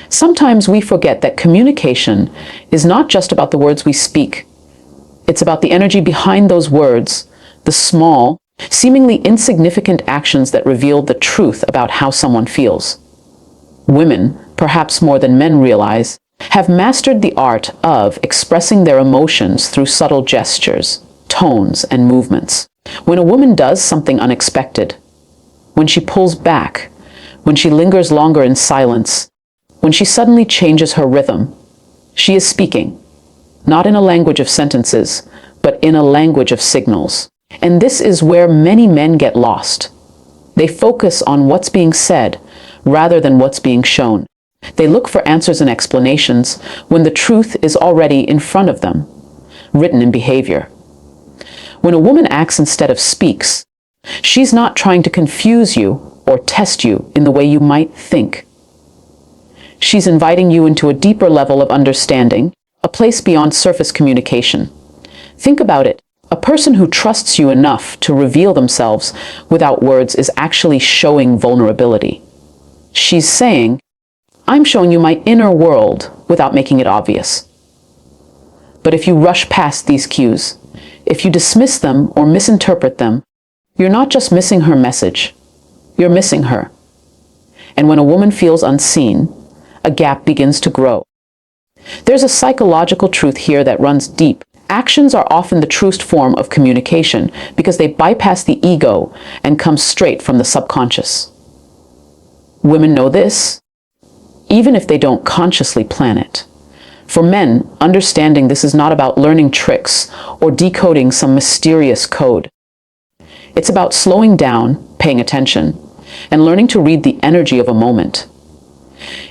Sometimes we forget that communication is not just about the words we speak. It's about the energy behind those words, the small, seemingly insignificant actions that reveal the truth about how someone feels. Women, perhaps more than men realize, have mastered the art of expressing their emotions through subtle gestures, tones, and movements. When a woman does something unexpected, when she pulls back, when she lingers longer in silence, when she suddenly changes her rhythm, she is speaking, not in a language of sentences, but in a language of signals. And this is where many men get lost. They focus on what's being said rather than what's being shown. They look for answers and explanations when the truth is already in front of them, written in behavior. When a woman acts instead of speaks, she's not trying to confuse you or test you in the way you might think. She's inviting you into a deeper level of understanding, a place beyond surface communication. Think about it. A person who trusts you enough to reveal themselves without words is actually showing vulnerability. She's saying, I'm showing you my inner world without making it obvious. But if you rush past these cues, if you dismiss them or misinterpret them, you're not just missing her message, you're missing her. And when a woman feels unseen, a gap begins to grow. There's a psychological truth here that runs deep. Actions are often the truest form of communication because they bypass the ego and come straight from the subconscious. Women know this, even if they don't consciously plan it. For men, understanding this is not about learning tricks or decoding some mysterious code. It's about slowing down, paying attention, and learning to read the energy of a moment.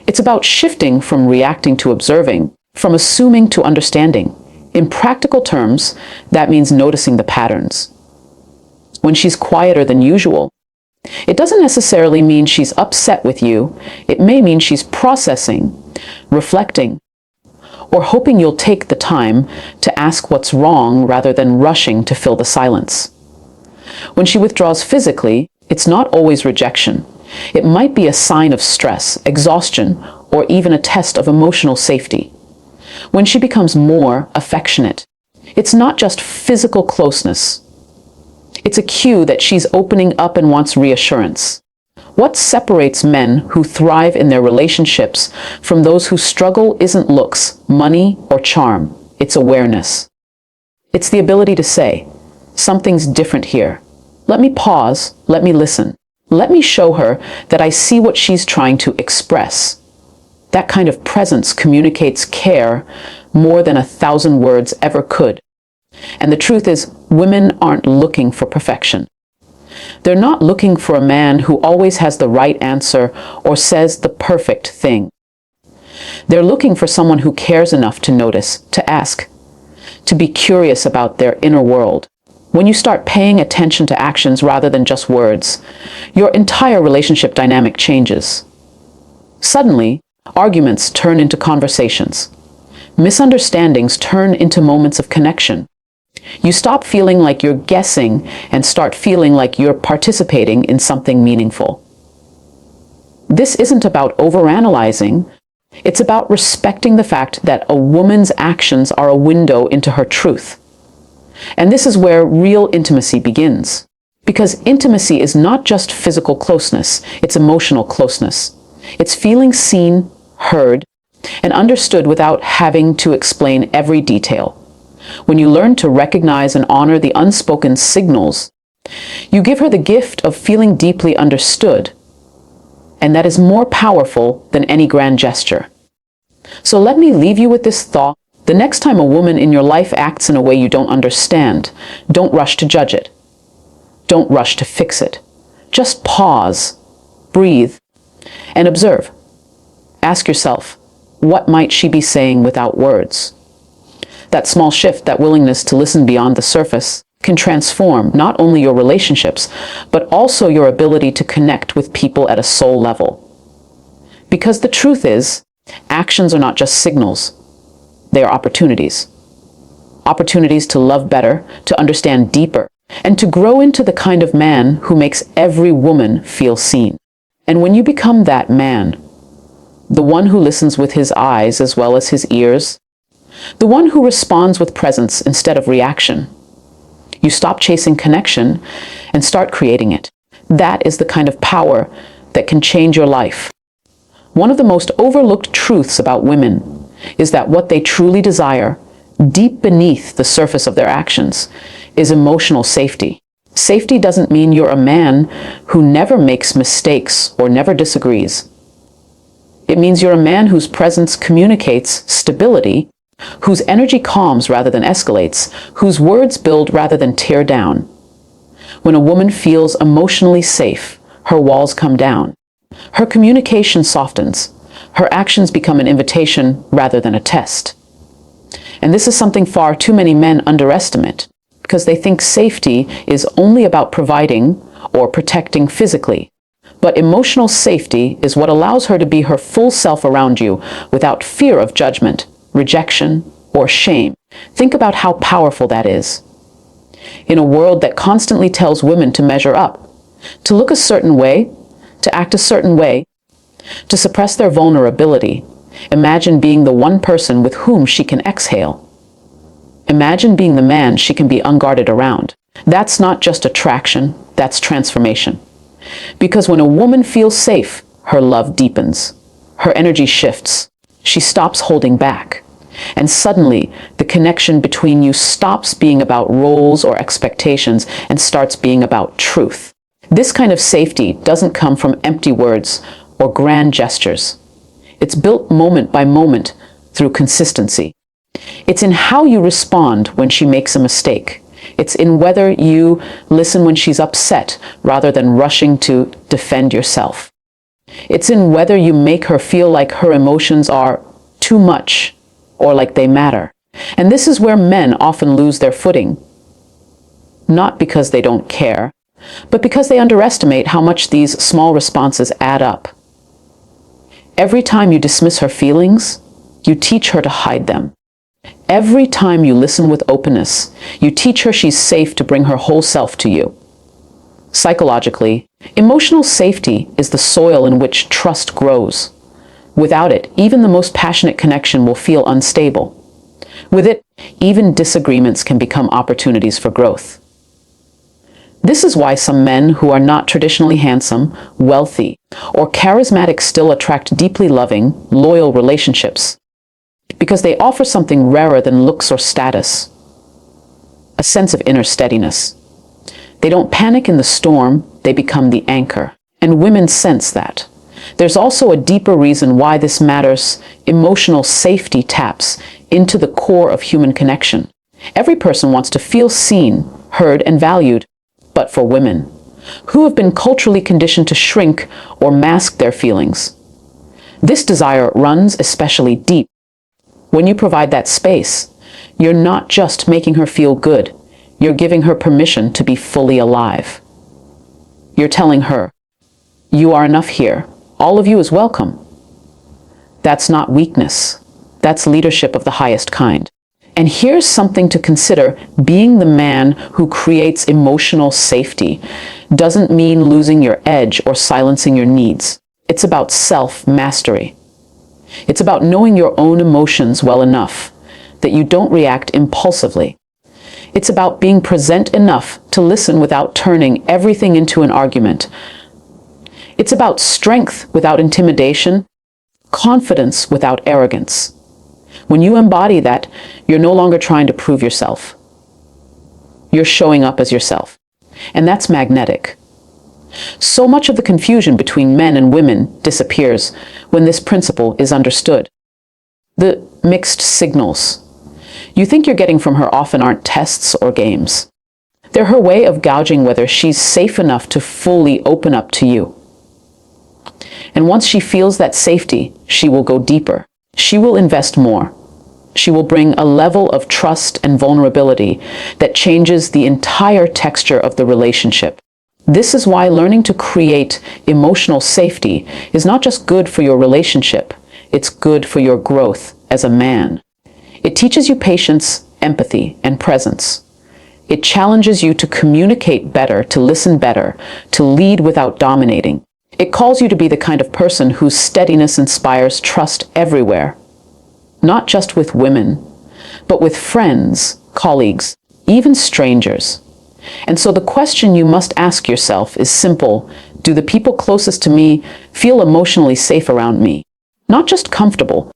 It's about shifting from reacting to observing, from assuming to understanding. In practical terms, that means noticing the patterns. When she's quieter than usual, it doesn't necessarily mean she's upset with you. It may mean she's processing, reflecting, or hoping you'll take the time to ask what's wrong rather than rushing to fill the silence. When she withdraws physically, it's not always rejection. It might be a sign of stress, exhaustion, or even a test of emotional safety. When she becomes more affectionate, it's not just physical closeness. It's a cue that she's opening up and wants reassurance. What separates men who thrive in their relationships from those who struggle isn't looks, money, or charm. It's awareness. It's the ability to say, something's different here. Let me pause, let me listen. Let me show her that I see what she's trying to express. That kind of presence communicates care more than 1,000 words ever could. And the truth is, women aren't looking for perfection. They're not looking for a man who always has the right answer or says the perfect thing. They're looking for someone who cares enough to notice, to ask, to be curious about their inner world. When you start paying attention to actions rather than just words, your entire relationship dynamic changes. Suddenly, arguments turn into conversations. Misunderstandings turn into moments of connection. You stop feeling like you're guessing and start feeling like you're participating in something meaningful. This isn't about overanalyzing. It's about respecting the fact that a woman's actions are a window into her truth. And this is where real intimacy begins. Because intimacy is not just physical closeness, it's emotional closeness. It's feeling seen, heard, and understood without having to explain every detail. When you learn to recognize and honor the unspoken signals, you give her the gift of feeling deeply understood. And that is more powerful than any grand gesture. So let me leave you with this thought. The next time a woman in your life acts in a way you don't understand, don't rush to judge it. Don't rush to fix it. Just pause, breathe, and observe. Ask yourself, what might she be saying without words? That small shift, that willingness to listen beyond the surface, can transform not only your relationships, but also your ability to connect with people at a soul level. Because the truth is, actions are not just signals. They are opportunities. Opportunities to love better, to understand deeper, and to grow into the kind of man who makes every woman feel seen. And when you become that man, The one who listens with his eyes as well as his ears. The one who responds with presence instead of reaction. You stop chasing connection and start creating it. That is the kind of power that can change your life. One of the most overlooked truths about women is that what they truly desire, deep beneath the surface of their actions, is emotional safety. Safety doesn't mean you're a man who never makes mistakes or never disagrees. It means you're a man whose presence communicates stability, whose energy calms rather than escalates, whose words build rather than tear down. When a woman feels emotionally safe, her walls come down. Her communication softens. Her actions become an invitation rather than a test. And this is something far too many men underestimate, because they think safety is only about providing or protecting physically. But emotional safety is what allows her to be her full self around you without fear of judgment, rejection, or shame. Think about how powerful that is. In a world that constantly tells women to measure up, to look a certain way, to act a certain way, to suppress their vulnerability, imagine being the one person with whom she can exhale. Imagine being the man she can be unguarded around. That's not just attraction, that's transformation. Because when a woman feels safe, her love deepens. Her energy shifts. She stops holding back. And suddenly, the connection between you stops being about roles or expectations and starts being about truth. This kind of safety doesn't come from empty words or grand gestures. It's built moment by moment through consistency. It's in how you respond when she makes a mistake. It's in whether you listen when she's upset rather than rushing to defend yourself. It's in whether you make her feel like her emotions are too much or like they matter. And this is where men often lose their footing. Not because they don't care, but because they underestimate how much these small responses add up. Every time you dismiss her feelings, you teach her to hide them. Every time you listen with openness, you teach her she's safe to bring her whole self to you. Psychologically, emotional safety is the soil in which trust grows. Without it, even the most passionate connection will feel unstable. With it, even disagreements can become opportunities for growth. This is why some men who are not traditionally handsome, wealthy, or charismatic still attract deeply loving, loyal relationships. Because they offer something rarer than looks or status. A sense of inner steadiness. They don't panic in the storm, they become the anchor. And women sense that. There's also a deeper reason why this matters. Emotional safety taps into the core of human connection. Every person wants to feel seen, heard, and valued. But for women, who have been culturally conditioned to shrink or mask their feelings, this desire runs especially deep. When you provide that space, you're not just making her feel good, you're giving her permission to be fully alive. You're telling her, you are enough here, all of you is welcome. That's not weakness, that's leadership of the highest kind. And here's something to consider. Being the man who creates emotional safety doesn't mean losing your edge or silencing your needs. It's about self-mastery. It's about knowing your own emotions well enough that you don't react impulsively. It's about being present enough to listen without turning everything into an argument. It's about strength without intimidation, confidence without arrogance. When you embody that, you're no longer trying to prove yourself. You're showing up as yourself. And that's magnetic. So much of the confusion between men and women disappears when this principle is understood. The mixed signals you think you're getting from her often aren't tests or games. They're her way of gauging whether she's safe enough to fully open up to you. And once she feels that safety, she will go deeper. She will invest more. She will bring a level of trust and vulnerability that changes the entire texture of the relationship. This is why learning to create emotional safety is not just good for your relationship, it's good for your growth as a man. It teaches you patience, empathy, and presence. It challenges you to communicate better, to listen better, to lead without dominating. It calls you to be the kind of person whose steadiness inspires trust everywhere, not just with women, but with friends, colleagues, even strangers. And so the question you must ask yourself is simple. Do the people closest to me feel emotionally safe around me? Not just comfortable,